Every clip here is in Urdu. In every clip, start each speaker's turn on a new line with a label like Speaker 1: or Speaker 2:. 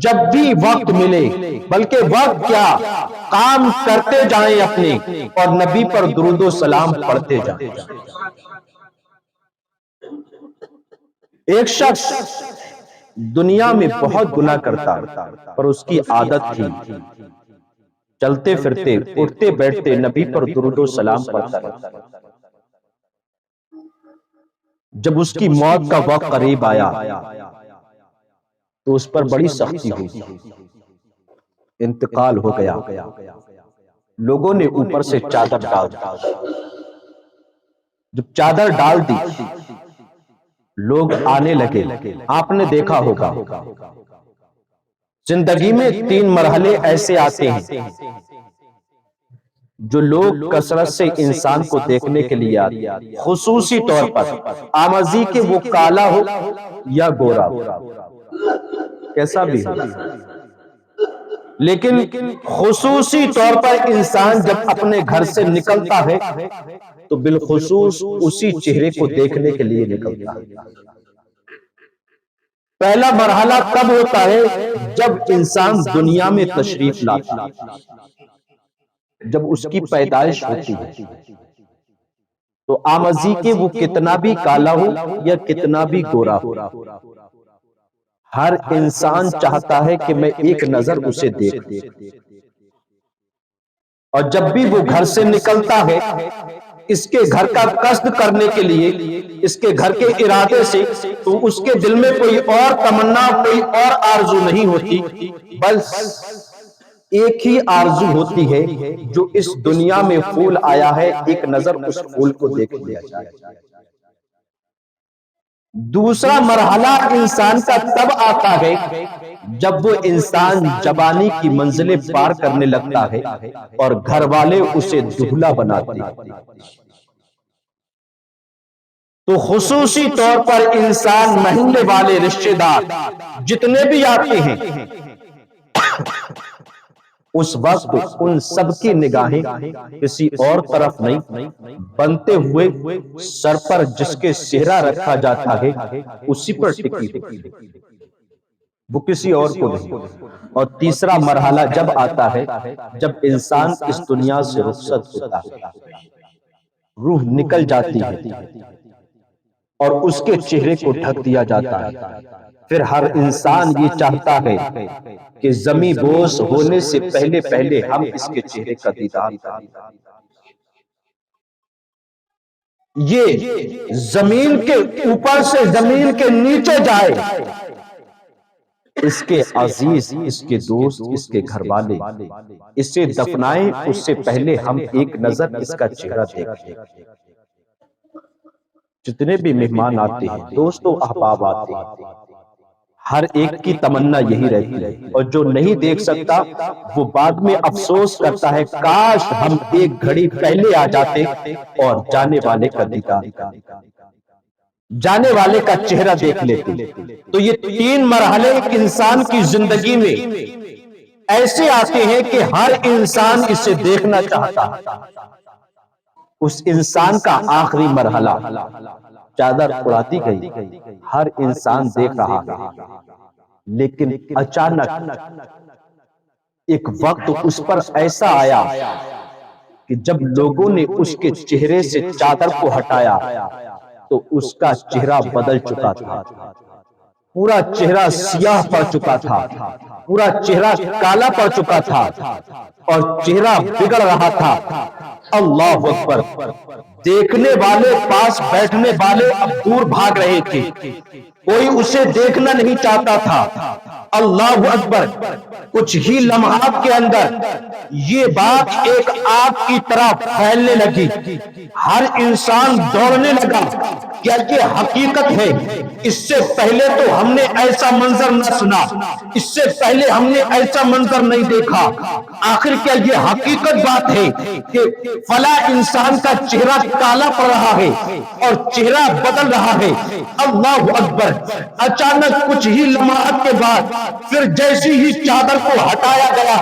Speaker 1: جب بھی وقت ملے، بلکہ وقت کیا، کام کرتے جائیں اپنے، اور نبی پر درود و سلام پڑھتے جائیں۔ ایک شخص دنیا میں بہت گناہ کرتا، پر اس کی عادت تھی چلتے پھرتے اٹھتے بیٹھتے نبی پر درود و سلام پڑھتا رہتا۔ جب اس کی موت کا وقت قریب آیا تو اس پر بڑی سختی ہوئی، انتقال ہو گیا۔ لوگوں نے اوپر سے چادر ڈال دی۔ جب چادر ڈال دی، لوگ آنے لگے۔ آپ نے دیکھا ہوگا زندگی میں 3 مرحلے ایسے آتے ہیں جو لوگ کثرت سے انسان کو دیکھنے کے لیے آتے ہیں، خصوصی طور پر آمازی کہ وہ کالا ہو یا گورا ہو، کیسا بھی ہو، لیکن خصوصی طور پر انسان جب اپنے گھر سے نکلتا ہے تو بالخصوص اسی چہرے کو دیکھنے کے لیے نکلتا ہے۔ پہلا مرحلہ کب ہوتا ہے؟ جب انسان دنیا میں تشریف لاتا ہے، جب اس کی پیدائش ہوتی ہے تو آمازی کہ وہ کتنا بھی کالا ہو یا کتنا بھی گورا ہو، ہر انسان چاہتا ہے کہ میں ایک نظر اسے دیکھوں۔ اور جب بھی وہ گھر سے نکلتا ہے، اس کے گھر کا قصد کرنے کے لیے، اس کے گھر کے ارادے سے، تو اس کے دل میں کوئی اور تمنا، کوئی اور آرزو نہیں ہوتی، بس ایک ہی آرزو ہوتی ہے جو اس دنیا میں پھول آیا ہے، ایک نظر اس پھول کو دیکھ لیا جائے۔ دوسرا مرحلہ انسان کا تب آتا ہے جب وہ انسان جوانی کی منزلیں پار کرنے لگتا ہے اور گھر والے اسے دلہا بناتے ہیں۔ تو خصوصی طور پر انسان محلے والے رشتہ دار جتنے بھی آتے ہیں، اس وقت ان سب کی نگاہیں کسی اور طرف نہیں، بنتے ہوئے سر پر جس کے صحرا رکھا جاتا ہے اسی پر ٹکی ہوتی ہے، وہ کسی اور کو نہیں۔ اور تیسرا مرحلہ جب آتا ہے جب انسان اس دنیا سے رخصت ہوتا ہے، روح نکل جاتی ہے اور اس کے چہرے کو ڈھک دیا جاتا ہے، پھر ہر انسان یہ چاہتا ہے کہ زمیں بوس ہونے سے پہلے پہلے ہم اس کے چہرے کا دیدار کریں۔ یہ زمین کے اوپر سے زمین کے نیچے جائے، اس کے عزیز، اس کے دوست، اس کے گھر والے اسے دفنائیں، اس سے پہلے ہم ایک نظر اس کا چہرہ دیکھیں۔ جتنے بھی مہمان آتے ہیں، دوست و احباب آتے ہیں، ہر ایک کی تمنا یہی رہتی ہے، اور جو نہیں دیکھ سکتا وہ بعد میں افسوس کرتا ہے کاش ہم ایک گھڑی پہلے آ جاتے اور جانے والے کا دیدار، جانے والے کا چہرہ دیکھ لیتے۔ تو یہ 3 مرحلے ایک انسان کی زندگی میں ایسے آتے ہیں کہ ہر انسان اسے دیکھنا چاہتا ہے۔ اس انسان کا آخری مرحلہ، چادر اڑاتی گئی، ہر انسان دیکھ رہا ہے، لیکن اچانک ایک وقت اس پر ایسا آیا کہ جب لوگوں نے اس کے چہرے سے چادر کو ہٹایا تو اس کا چہرہ بدل چکا تھا، پورا چہرہ سیاہ پڑ چکا تھا، پورا چہرہ کالا پڑ چکا تھا اور چہرہ بگڑ رہا تھا۔ اللہ اکبر! دیکھنے والے، پاس بیٹھنے والے اب دور بھاگ رہے تھے، کوئی اسے دیکھنا نہیں چاہتا تھا۔ اللہ اکبر! کچھ ہی لمحات کے اندر یہ بات ایک آگ کی طرح پھیلنے لگی، ہر انسان دوڑنے لگا، کیا یہ حقیقت ہے؟ اس سے پہلے تو ہم نے ایسا منظر نہ سنا، اس سے پہلے ہم نے ایسا منظر نہیں دیکھا، آخر کیا یہ حقیقت بات ہے کہ فلاں انسان کا چہرہ کالا پڑ رہا ہے اور چہرہ بدل رہا ہے؟ اللہ اکبر! اچانک کچھ ہی لمحات کے بعد پھر جیسی ہی چادر کو ہٹایا گیا،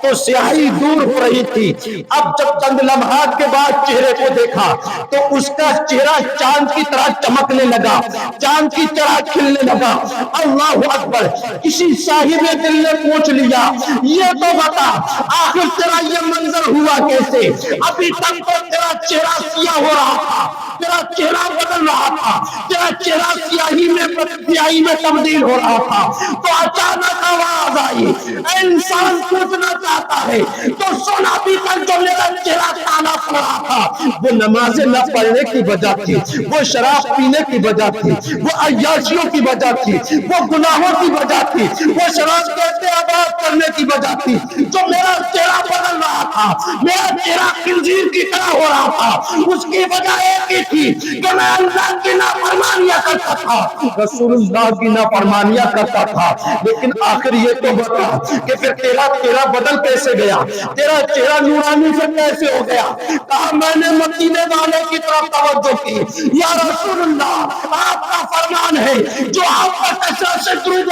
Speaker 1: تو سیاہی دور ہو رہی تھی. اب جب چند لمحات کے بعد چہرے کو دیکھا تو اس کا چہرہ چاند کی طرح چمکنے لگا, چاند کی طرح کھلنے لگا. اللہ اکبر. کسی صاحب دل نے پوچھ لیا, یہ تو بتا آخر تیرا یہ منظر ہوا کیسے؟ ابھی تک تو تیرا چہرہ سیاہ ہو رہا تھا, تیرا چہرہ بدل رہا تھا, تیرا چہرہ سیاہی میں تبدیل ہو رہا تھا. تو اچانک آواز آئی, اے انسان پوچھنا چاہتا ہے تو سن, ابھی تک جو میرا چہرہ کالا پڑ رہا تھا وہ نمازیں نہ پڑھنے کی وجہ تھی, وہ شراب پینے کی وجہ تھی, وہ عیاشیوں کی وجہ تھی, وہ گناہوں کی وجہ تھی, وہ شراب کہتے آباد کرنے کی وجہ تھی. جو میرا چہرہ بدل رہا تھا, میرا چہرہ خنزیر کی طرح ہو رہا تھا, اس کی وجہ ایک ہی تھی کہ میں اللہ کی نافرمانیاں کرتا تھا, رسول اللہ کی نافرمانیاں کرتا تھا. لیکن آخر یہ تو بتا کہ پھر تیرا چہرہ بدل کیسے گیا, تیرا چہرہ نورانی سے کیسے ہو گیا؟ کہا میں نے مدینے والے کی طرف توجہ کی. یا رسول اللہ, آپ کا فرمان ہے جو آپ کا کثرت سے درود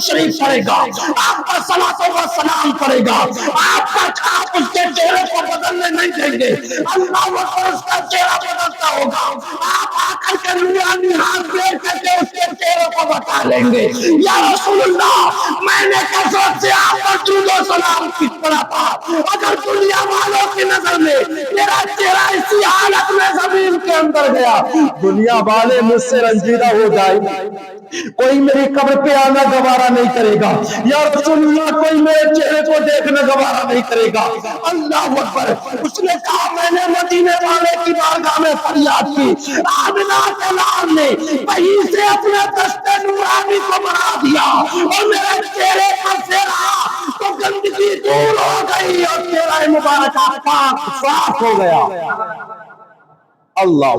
Speaker 1: شریف پڑھے گا, آپ کا صلاۃ و سلام پڑھے گا, آپ اس کے چہرے کو بدلنے نہیں دیں گے. اللہ اکبر, اس کا چہرہ بدلتا ہوگا, آپ آ کر کے نورانی ہاتھ دے کر کے اس کے چہرے کو بتا لیں گے. یا رسول اللہ, میں نے کثرت سے آپ پر درود و سلام پڑھا تھا, اگر دنیا والوں کی نظر میں میرا چہرہ اسی حالت میں زمین کے اندر گیا, دنیا والے مجھ سے رنجیدہ ہو جائیں, کوئی میری قبر پہ آنا گوارا نہیں کرے گا. یا رسول اللہ, کوئی میرے چہرے کو دیکھنا گوارا نہیں کرے گا. اللہ اکبر. اس نے کہا میں نے مدینے والے کی بارگاہ میں فریاد کی, آمنہ کے لال نے وہیں سے اپنے دست نورانی کو بنا دیا اور میرے چہرے پر پھیرا تو گندگی دور ہو گئی اور چہرہ مبارکہ پاک صاف ہو گیا. اللہ,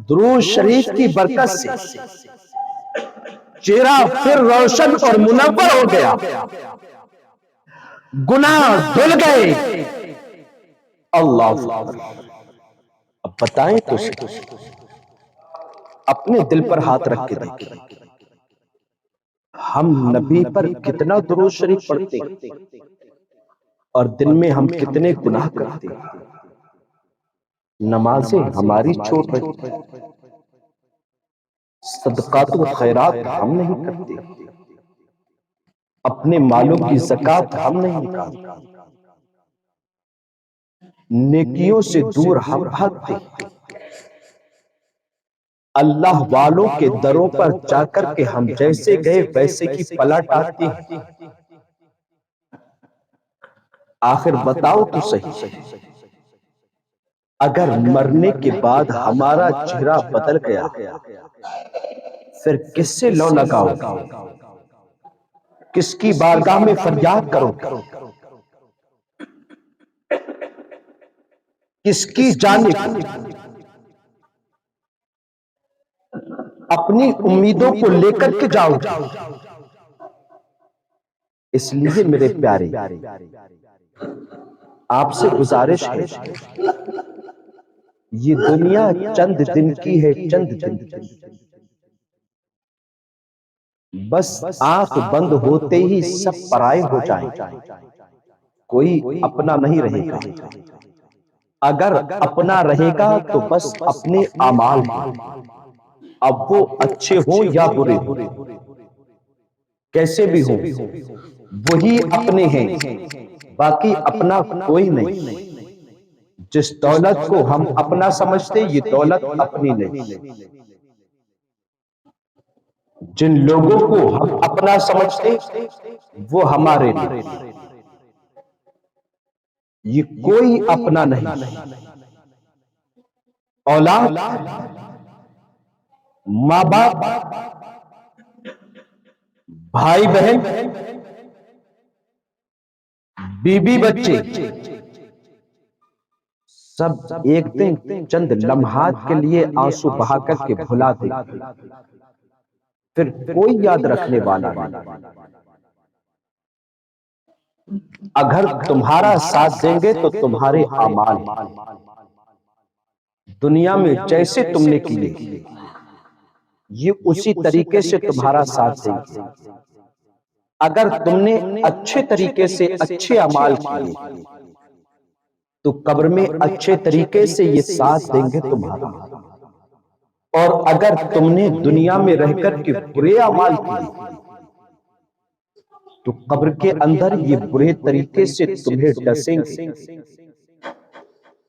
Speaker 1: درود شریف کی برکت سے چہرہ پھر روشن اور منور ہو گیا, گناہ دھل گئے. اللہ, اب بتائیں تو اپنے دل پر ہاتھ رکھ کے دیکھیں, ہم نبی پر کتنا درود شریف پڑھتے اور دن میں ہم کتنے گناہ کرتے. نمازیں ہماری چھوڑ رہی, صدقات و خیرات ہم نہیں کرتے, اپنے مالوں کی زکات ہم نہیں نکالتے, نیکیوں سے دور ہم بھاگتے, اللہ والوں کے دروں پر جا کر کے ہم جیسے گئے ویسے کی پلٹ آتے ہیں. آخر بتاؤ تو صحیح, اگر مرنے کے بعد ہمارا چہرہ بدل گیا پھر کس سے لو لگاؤ, کس کی بارگاہ میں فریاد کرو, کس کی جانب اپنی امیدوں کو لے کر کے جاؤ. اس لیے میرے پیارے, آپ سے گزارش ہے, یہ دنیا چند دن کی ہے, چند دن کی, بس آنکھ بند ہوتے ہی سب پرائے ہو جائیں, کوئی اپنا نہیں رہے گا. اگر اپنا رہے گا تو بس اپنے اعمال ہیں, اب وہ اچھے ہوں یا برے ہوں, کیسے بھی ہوں وہی اپنے ہیں, باقی اپنا کوئی نہیں. جس دولت کو ہم اپنا سمجھتے یہ دولت اپنی نہیں, جن لوگوں کو ہم اپنا سمجھتے وہ ہمارے نہیں, یہ کوئی اپنا نہیں. اولاد, ماں باپ, بھائی بہن, بیوی بچے, سب ایک دن چند لمحات کے لیے آنسو بہا کر کے بھلا دیں گے, پھر کوئی یاد رکھنے والا نہیں. اگر تمہارا ساتھ دیں گے تو تمہارے اعمال ہیں, دنیا میں جیسے تم نے کیے یہ اسی طریقے سے تمہارا ساتھ دیں گے. اگر تم نے اچھے طریقے سے اچھے اعمال کیے تو قبر میں اچھے طریقے سے یہ ساتھ دیں گے تمہارا، اور اگر تم نے دنیا میں رہ کر کے برے اعمال کیے تو قبر کے اندر یہ برے طریقے سے تمہیں ڈسیں گے،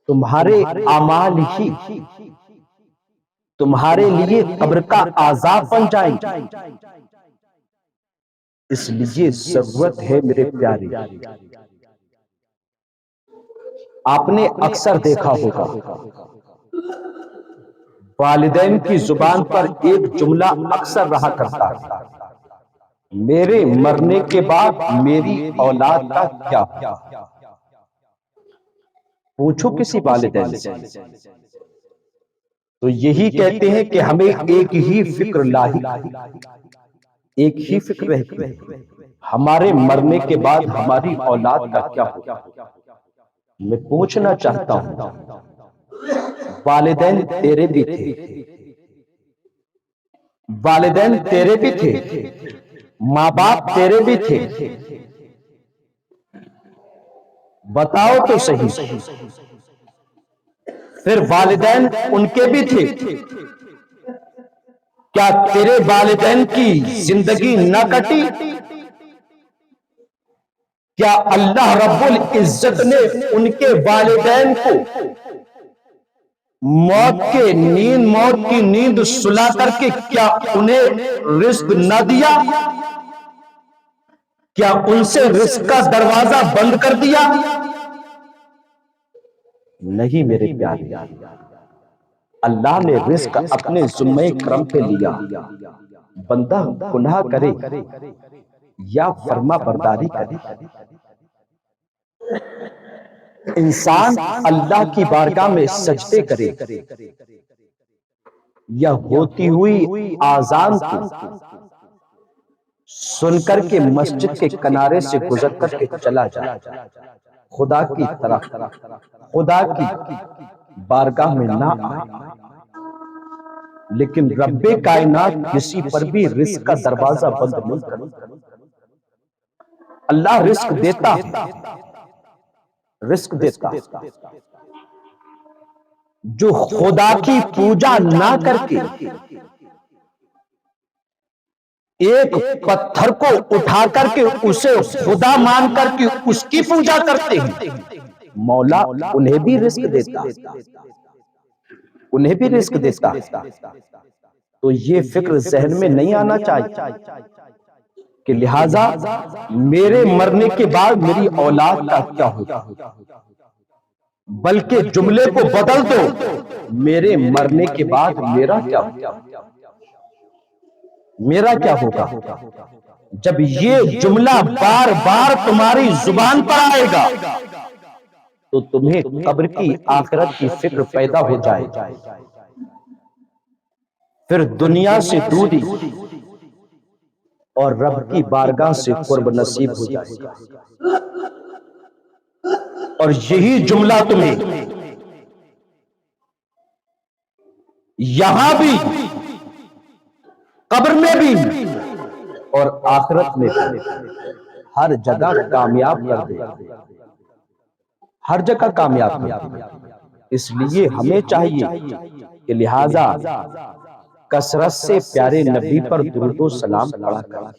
Speaker 1: تمہارے اعمال ہی تمہارے لیے قبر کا عذاب بن جائیں گے۔ اس لیے ضرورت ہے میرے پیارے، آپ نے اکثر دیکھا ہوگا والدین کی زبان پر ایک جملہ اکثر رہا کرتا ہے، میرے مرنے کے بعد میری اولاد کا کیا ہوگا؟ پوچھو کسی والدین سے تو یہی کہتے ہیں کہ ہمیں ایک ہی فکر لاحق ہے، ایک ہی فکر رہتی ہے، ہمارے مرنے کے بعد ہماری اولاد کا کیا ہوگا۔ میں پوچھنا چاہتا ہوں، والدین تیرے بھی تھے، والدین تیرے بھی تھے، ماں باپ تیرے بھی تھے، بتاؤ تو صحیح، پھر والدین ان کے بھی تھے، کیا تیرے والدین کی زندگی نہ کٹی؟ کیا اللہ رب العزت نے ان کے والدین کو موت کی نیند سلا کر کے کیا انہیں رزق نہ دیا؟ کیا ان سے رزق کا دروازہ بند کر دیا؟ نہیں میرے پیارے، اللہ نے رزق اپنے ذمہ کرم پہ لیا، بندہ گناہ کرے یا فرما برداری کرے، انسان اللہ کی بارگاہ میں سجدے کرے یا ہوتی ہوئی آذان کو سن کر کے مسجد کے کنارے سے گزر کر کے چلا جائے، خدا کی طرف خدا کی بارگاہ میں نہ آئے، لیکن رب کائنات کسی پر بھی رزق کا دروازہ بند نہیں کرتا۔ اللہ رزق دیتا ہے، رزق دیتا ہے۔ جو خدا کی پوجا نہ کر کے ایک پتھر کو اٹھا کر کے اسے خدا مان کر کے اس کی پوجا کرتے ہیں، مولا انہیں بھی رزق دیتا ہے، انہیں بھی رزق دیتا ہے۔ تو یہ فکر ذہن میں نہیں آنا چاہیے کہ لہٰذا میرے مرنے کے بعد میری اولاد کا کیا ہوگا، بلکہ جملے کو بدل دو، میرے مرنے کے بعد میرا کیا ہوگا، میرا کیا ہوگا۔ جب یہ جملہ بار بار تمہاری زبان پر آئے گا تو تمہیں قبر کی آخرت کی فکر پیدا ہو جائے، پھر دنیا سے دوری اور رب کی بارگاہ سے قرب نصیب ہو جائے گا۔ اور یہی جملہ تمہیں یہاں بھی، قبر میں بھی اور آخرت میں بھی ہر جگہ کامیاب کر دے، ہر جگہ کامیاب کر دے۔ اس لیے ہمیں چاہیے کہ لہٰذا کثرت سے پیارے نبی پر درود و سلام پڑھا کریں۔